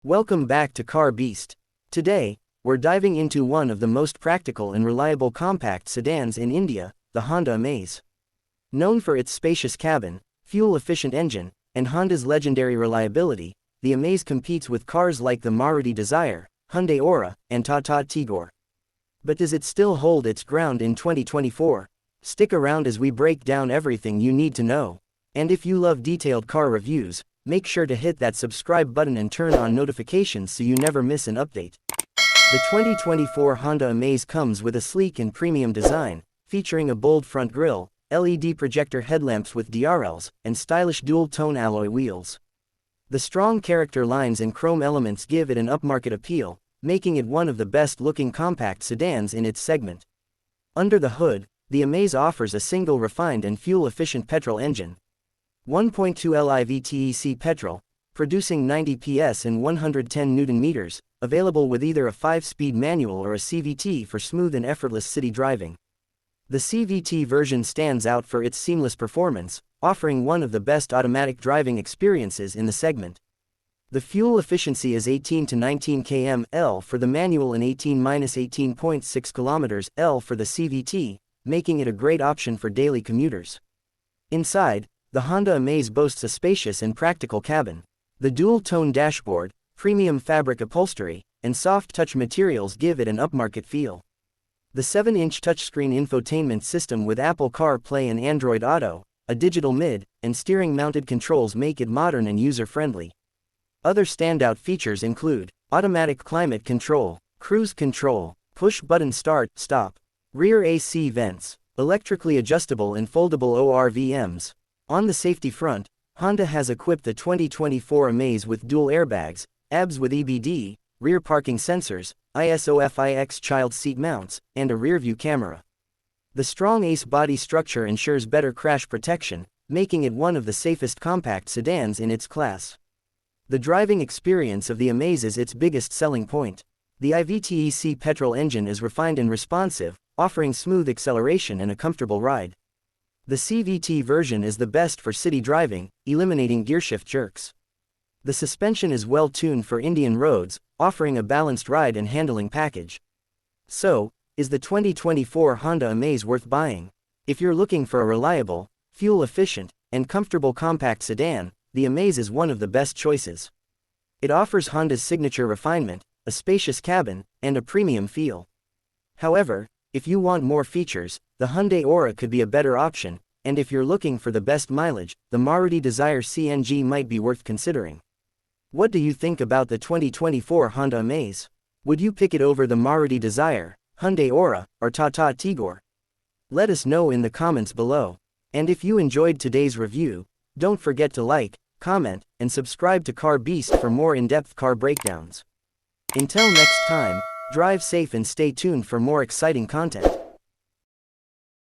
Welcome back to Car Beast. Today, we're diving into one of the most practical and reliable compact sedans in India, the Honda Amaze. Known for its spacious cabin, fuel-efficient engine, and Honda's legendary reliability, the Amaze competes with cars like the Maruti Dzire, Hyundai Aura, and Tata Tigor. But does it still hold its ground in 2024? Stick around as we break down everything you need to know. And if you love detailed car reviews, make sure to hit that subscribe button and turn on notifications so you never miss an update. The 2024 Honda Amaze comes with a sleek and premium design, featuring a bold front grille, LED projector headlamps with DRLs, and stylish dual-tone alloy wheels. The strong character lines and chrome elements give it an upmarket appeal, making it one of the best-looking compact sedans in its segment. Under the hood, the Amaze offers a single refined and fuel-efficient petrol engine. 1.2L i-VTEC petrol, producing 90 PS and 110 Nm, available with either a 5-speed manual or a CVT for smooth and effortless city driving. The CVT version stands out for its seamless performance, offering one of the best automatic driving experiences in the segment. The fuel efficiency is 18 to 19 km/L for the manual and 18–18.6 km/L for the CVT, making it a great option for daily commuters. Inside, the Honda Amaze boasts a spacious and practical cabin. The dual-tone dashboard, premium fabric upholstery, and soft-touch materials give it an upmarket feel. The 7-inch touchscreen infotainment system with Apple CarPlay and Android Auto, a digital mid, and steering-mounted controls make it modern and user-friendly. Other standout features include automatic climate control, cruise control, push-button start-stop, rear AC vents, electrically adjustable and foldable ORVMs. On the safety front, Honda has equipped the 2024 Amaze with dual airbags, ABS with EBD, rear parking sensors, ISOFIX child seat mounts, and a rearview camera. The strong ACE body structure ensures better crash protection, making it one of the safest compact sedans in its class. The driving experience of the Amaze is its biggest selling point. The i-VTEC petrol engine is refined and responsive, offering smooth acceleration and a comfortable ride. The CVT version is the best for city driving, eliminating gearshift jerks. The suspension is well tuned for Indian roads, offering a balanced ride and handling package. So, is the 2024 Honda Amaze worth buying? If you're looking for a reliable, fuel-efficient, and comfortable compact sedan, the Amaze is one of the best choices. It offers Honda's signature refinement, a spacious cabin, and a premium feel. However, if you want more features, the Hyundai Aura could be a better option, and if you're looking for the best mileage, the Maruti Dzire CNG might be worth considering. What do you think about the 2024 Honda Amaze? Would you pick it over the Maruti Dzire, Hyundai Aura, or Tata Tigor? Let us know in the comments below. And if you enjoyed today's review, don't forget to like, comment, and subscribe to Car Beast for more in-depth car breakdowns. Until next time, drive safe and stay tuned for more exciting content.